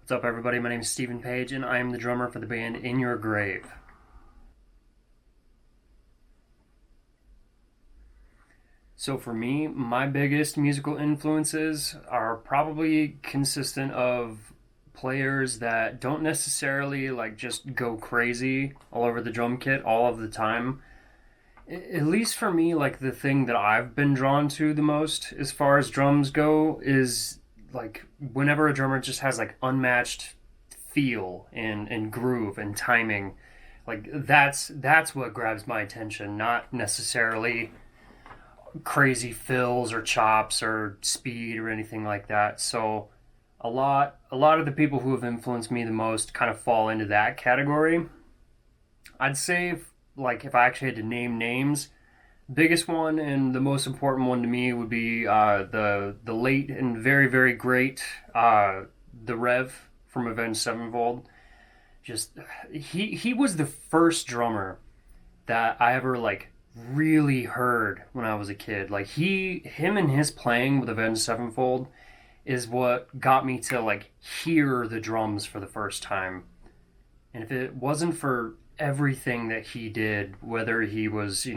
What's up, everybody? My name is Stephen Paige, and I am the drummer for the band In Your Grave. So for me, my biggest musical influences are probably consistent of players that don't necessarily like just go crazy all over the drum kit all of the time. At least for me, like the thing that I've been drawn to the most as far as drums go is like whenever a drummer just has like unmatched feel and groove and timing. Like that's what grabs my attention, not necessarily crazy fills or chops or speed or anything like that. So a lot of the people who have influenced me the most kind of fall into that category. I'd say if I actually had to name names, biggest one and the most important one to me would be the late and very very great the Rev from Avenged Sevenfold. Just he was the first drummer that I ever like really heard when I was a kid. Like him and his playing with Avenged Sevenfold is what got me to like hear the drums for the first time. And if it wasn't for everything that he did, whether he was,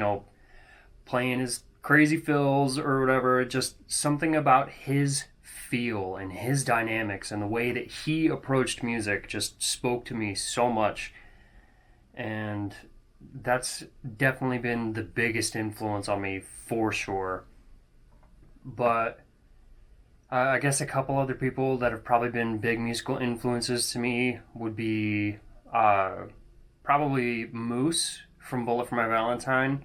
playing his crazy fills or whatever, just something about his feel and his dynamics and the way that he approached music just spoke to me so much. And that's definitely been the biggest influence on me for sure. But I guess a couple other people that have probably been big musical influences to me would be uh, probably Moose from Bullet for My Valentine.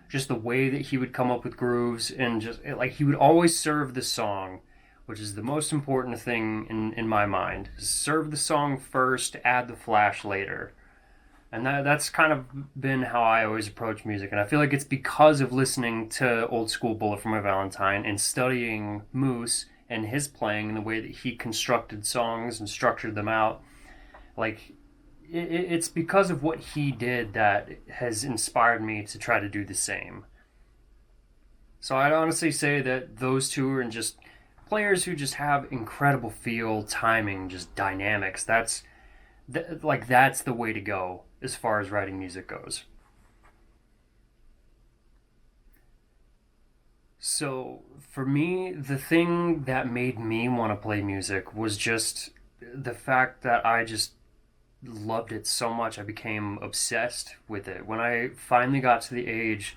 Just the way that he would come up with grooves and just like he would always serve the song, which is the most important thing in my mind. Serve the song first, add the flash later. And that's kind of been how I always approach music. And I feel like it's because of listening to old school Bullet for My Valentine and studying Moose and his playing and the way that he constructed songs and structured them out. Like, it's because of what he did that has inspired me to try to do the same. So I'd honestly say that those two are just players who just have incredible feel, timing, just dynamics. That's the way to go as far as writing music goes. So for me, the thing that made me want to play music was just the fact that I just loved it so much. I became obsessed with it. When I finally got to the age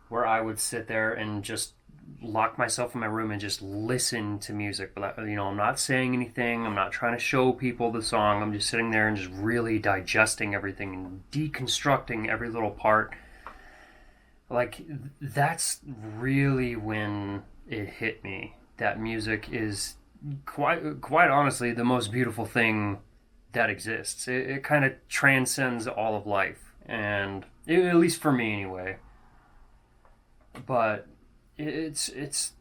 where I would sit there and just lock myself in my room and just listen to music. But I'm not saying anything. I'm not trying to show people the song. I'm just sitting there and just really digesting everything and deconstructing every little part. Like that's really when it hit me that music is quite honestly the most beautiful thing that exists. It kind of transcends all of life, and at least for me anyway. But it's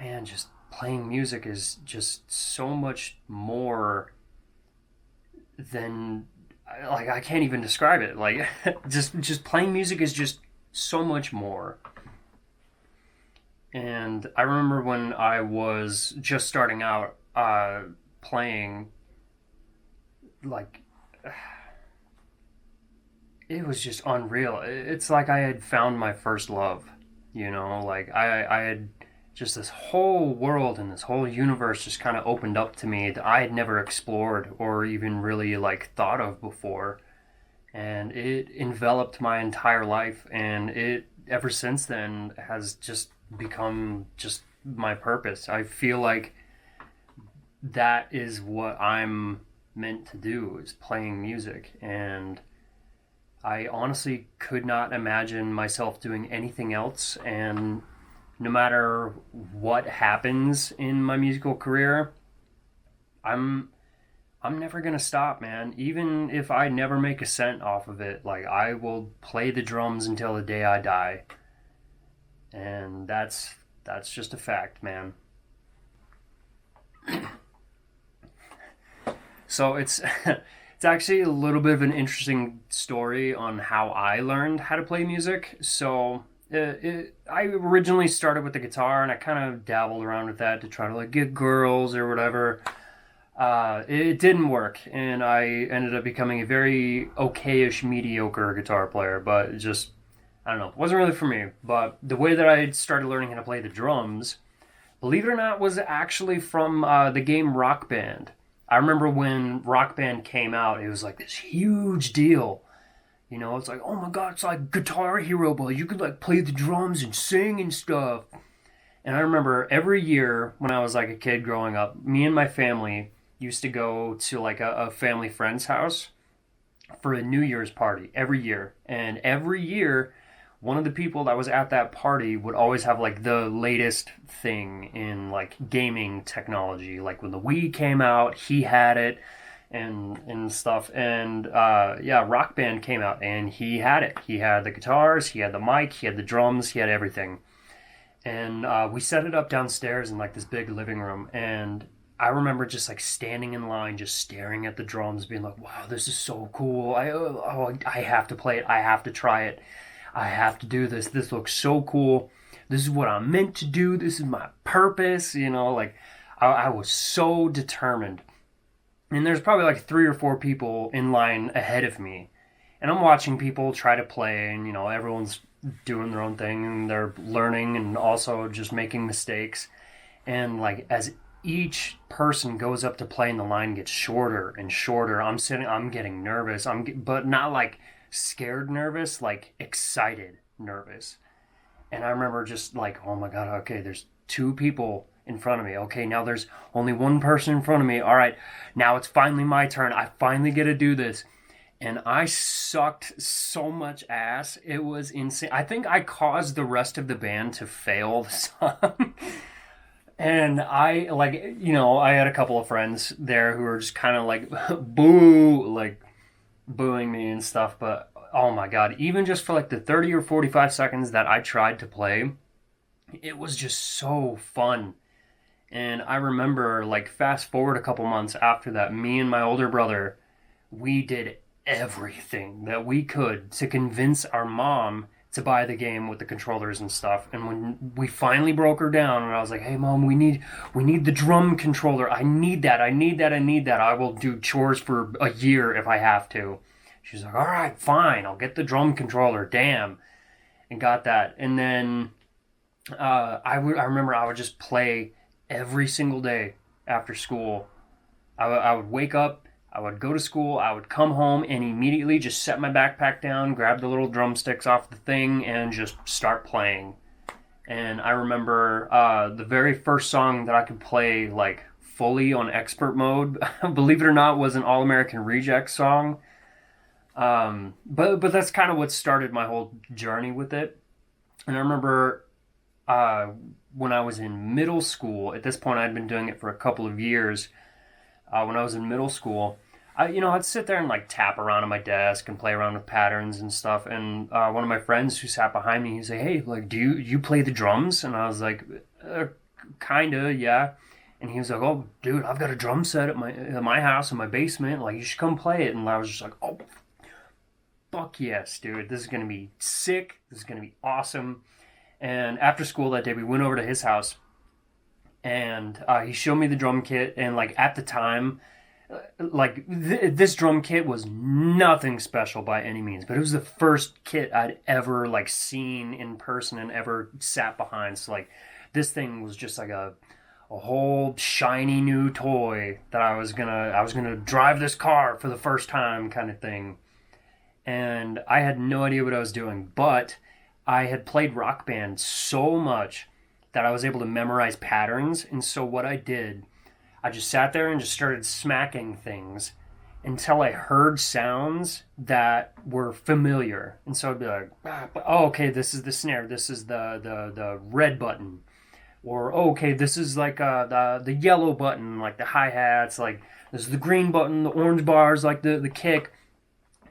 man, just playing music is just so much more than like I can't even describe it. Like just playing music is just so much more. And I remember when I was just starting out playing, like it was just unreal. It's like I had found my first love. Like I had just this whole world and this whole universe just kind of opened up to me that I had never explored or even really like thought of before. And it enveloped my entire life, and it ever since then has just become just my purpose. I feel like that is what I'm meant to do, is playing music. And I honestly could not imagine myself doing anything else. And no matter what happens in my musical career, I'm never gonna stop, man. Even if I never make a cent off of it, like I will play the drums until the day I die. And that's just a fact, man. So it's it's actually a little bit of an interesting story on how I learned how to play music. So I originally started with the guitar and I kind of dabbled around with that to try to like get girls or whatever. It didn't work, and I ended up becoming a very okayish, mediocre guitar player. But it just, I don't know, it wasn't really for me. But the way that I started learning how to play the drums, believe it or not, was actually from the game Rock Band. I remember when Rock Band came out, it was like this huge deal. You know, it's like, oh my god, it's like Guitar Hero, but you could like play the drums and sing and stuff. And I remember every year when I was like a kid growing up, me and my family used to go to like a family friend's house for a New Year's party every year. And every year, one of the people that was at that party would always have like the latest thing in like gaming technology. Like when the Wii came out, he had it and stuff. And yeah, Rock Band came out and he had it. He had the guitars, he had the mic, he had the drums, he had everything. And we set it up downstairs in like this big living room. And I remember just like standing in line, just staring at the drums, being like, "Wow, this is so cool! I have to play it. I have to try it. I have to do this. This looks so cool. This is what I'm meant to do. This is my purpose." You know, like I was so determined. And there's probably like 3 or 4 people in line ahead of me, and I'm watching people try to play, and you know, everyone's doing their own thing, and they're learning, and also just making mistakes. And like as each person goes up to play and the line gets shorter and shorter, I'm getting nervous. But not like scared nervous, like excited nervous. And I remember just like, oh my god, okay, there's 2 people in front of me. Okay, now there's only 1 person in front of me. All right, now it's finally my turn. I finally get to do this. And I sucked so much ass. It was insane. I think I caused the rest of the band to fail the song. And I, like, you know, I had a couple of friends there who were just kind of like, boo, like, booing me and stuff. But, oh my God, even just for like the 30 or 45 seconds that I tried to play, it was just so fun. And I remember, like, fast forward a couple months after that, me and my older brother, we did everything that we could to convince our mom to buy the game with the controllers and stuff. And when we finally broke her down, and I was like, "Hey, mom, we need the drum controller. I need that. I need that. I need that. I will do chores for a year if I have to." She's like, "All right, fine. I'll get the drum controller." Damn, and got that. And then I remember I would just play every single day after school. I would wake up, I would go to school, I would come home, and immediately just set my backpack down, grab the little drumsticks off the thing, and just start playing. And I remember the very first song that I could play, like, fully on expert mode, believe it or not, was an All American Rejects song. But that's kind of what started my whole journey with it. And I remember uh, when I was in middle school, at this point I'd been doing it for a couple of years. When I was in middle school, I'd sit there and like tap around on my desk and play around with patterns and stuff. And one of my friends who sat behind me, he'd say, "Hey, like, do you play the drums?" And I was like, "Kinda, yeah." And he was like, "Oh, dude, I've got a drum set at my house in my basement. Like, you should come play it." And I was just like, "Oh, fuck yes, dude! This is gonna be sick. This is gonna be awesome." And after school that day, we went over to his house, and he showed me the drum kit. And like at the time, like this drum kit was nothing special by any means, but it was the first kit I'd ever like seen in person and ever sat behind. So like this thing was just like a whole shiny new toy that I was gonna drive this car for the first time kind of thing. And I had no idea what I was doing, but I had played Rock Band so much that I was able to memorize patterns. And so what I did, I just sat there and just started smacking things until I heard sounds that were familiar. And so I'd be like, "Oh, okay, this is the snare. This is the red button." Or, "Oh, okay, this is like the yellow button, like the hi-hats. Like, this is the green button, the orange bars, like the kick."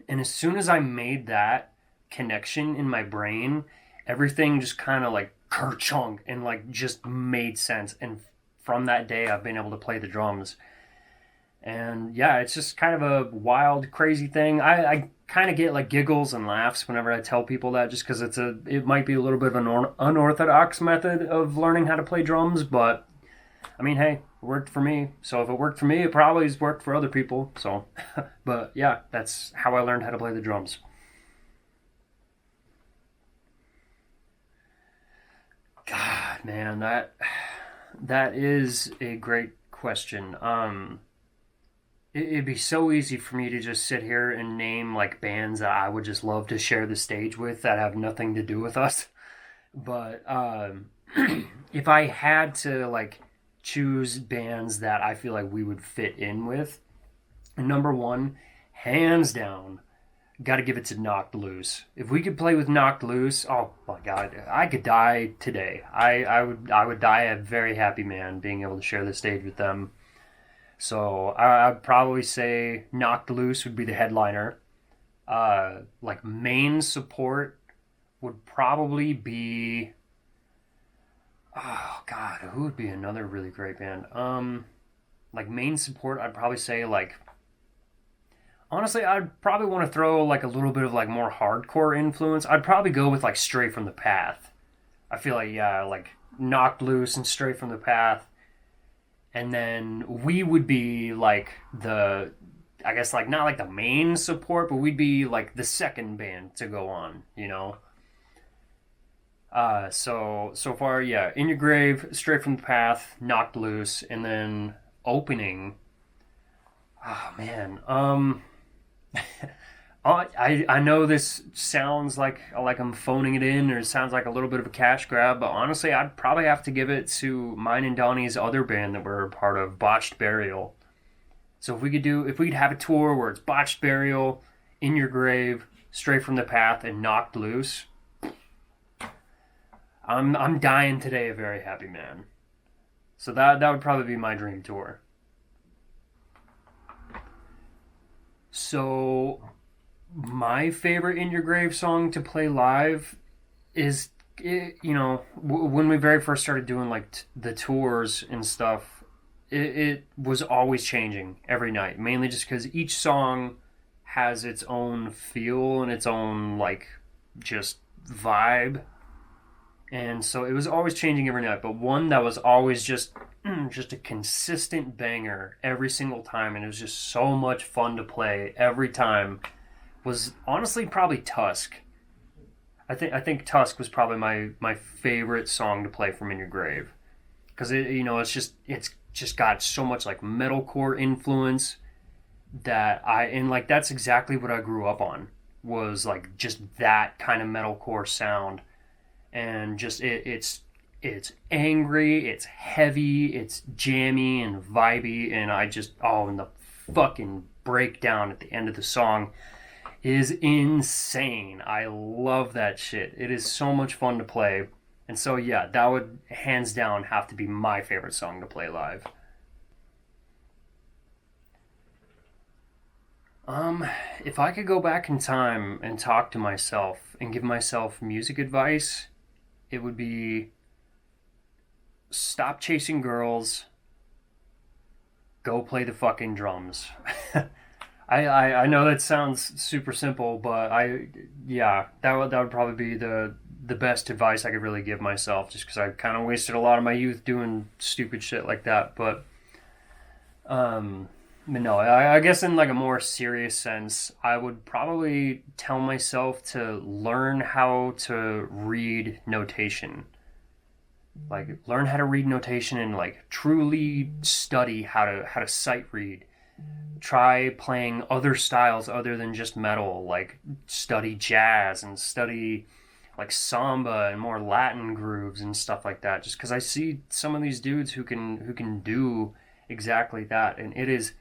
And as soon as I made that connection in my brain, everything just kind of like kerchunk and like just made sense. And from that day, I've been able to play the drums. And yeah, it's just kind of a wild, crazy thing. I kind of get like giggles and laughs whenever I tell people that, just because it might be a little bit of an unorthodox method of learning how to play drums, but I mean, hey, it worked for me. So if it worked for me, it probably has worked for other people. So, but yeah, that's how I learned how to play the drums. God, man, that is a great question. It'd be so easy for me to just sit here and name like bands that I would just love to share the stage with that have nothing to do with us. But if I had to like choose bands that I feel like we would fit in with, number one, hands down, got to give it to Knocked Loose. If we could play with Knocked Loose, oh my god, I could die today. I would die a very happy man being able to share the stage with them. So I'd probably say Knocked Loose would be the headliner. Like main support would probably be, oh god, who would be another really great band? Like main support, I'd probably say like, honestly, I'd probably want to throw like a little bit of like more hardcore influence. I'd probably go with like Stray from the Path. I feel like, yeah, like Knocked Loose and Stray from the Path. And then we would be like the, I guess like not like the main support, but we'd be like the second band to go on, you know. So far, yeah, In Your Grave, Straight from the Path, Knocked Loose, and then opening. Oh man, I know this sounds like I'm phoning it in, or it sounds like a little bit of a cash grab, but honestly, I'd probably have to give it to mine and Donnie's other band that we're a part of, Botched Burial. So if we could have a tour where it's Botched Burial, In Your Grave, Straight from the Path, and Knocked Loose, I'm dying today a very happy man. So that would probably be my dream tour. So my favorite In Your Grave song to play live is, when we very first started doing like the tours and stuff, it was always changing every night, mainly just because each song has its own feel and its own like just vibe, and so it was always changing every night. But one that was always just a consistent banger every single time, and it was just so much fun to play every time, was honestly probably Tusk. I think Tusk was probably my favorite song to play from In Your Grave, because it's just got so much like metalcore influence that's exactly what I grew up on, was like just that kind of metalcore sound, and just it's angry, it's heavy, it's jammy and vibey, and and the fucking breakdown at the end of the song is insane. I love that shit. It is so much fun to play. And so yeah, that would hands down have to be my favorite song to play live. Um, if I could go back in time and talk to myself and give myself music advice, it would be stop chasing girls, go play the fucking drums. I know that sounds super simple, but yeah, that would probably be the best advice I could really give myself, just because I kind of wasted a lot of my youth doing stupid shit like that. Um, but no, I guess in like a more serious sense, I would probably tell myself to learn how to read notation. Like learn how to read notation and like truly study how to sight read. Try playing other styles other than just metal, like study jazz and study like samba and more Latin grooves and stuff like that, just because I see some of these dudes who can do exactly that, and it is,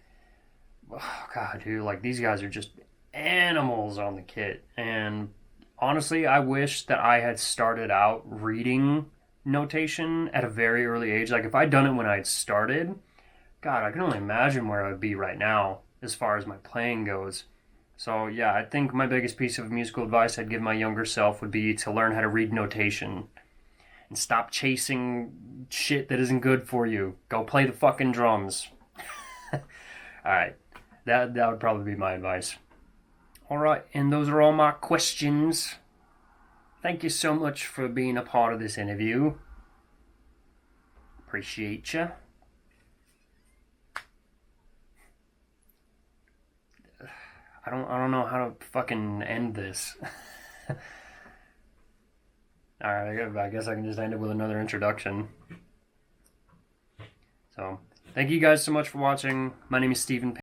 oh god, dude, like these guys are just animals on the kit. And honestly, I wish that I had started out reading notation at a very early age. Like if I'd done it when I started, God, I can only imagine where I'd be right now as far as my playing goes. So yeah, I think my biggest piece of musical advice I'd give my younger self would be to learn how to read notation and stop chasing shit that isn't good for you. Go play the fucking drums. All right, that would probably be my advice. All right, and those are all my questions. Thank you so much for being a part of this interview. Appreciate you. I don't know how to fucking end this. All right, I guess I can just end it with another introduction. So, thank you guys so much for watching. My name is Stephen Paige.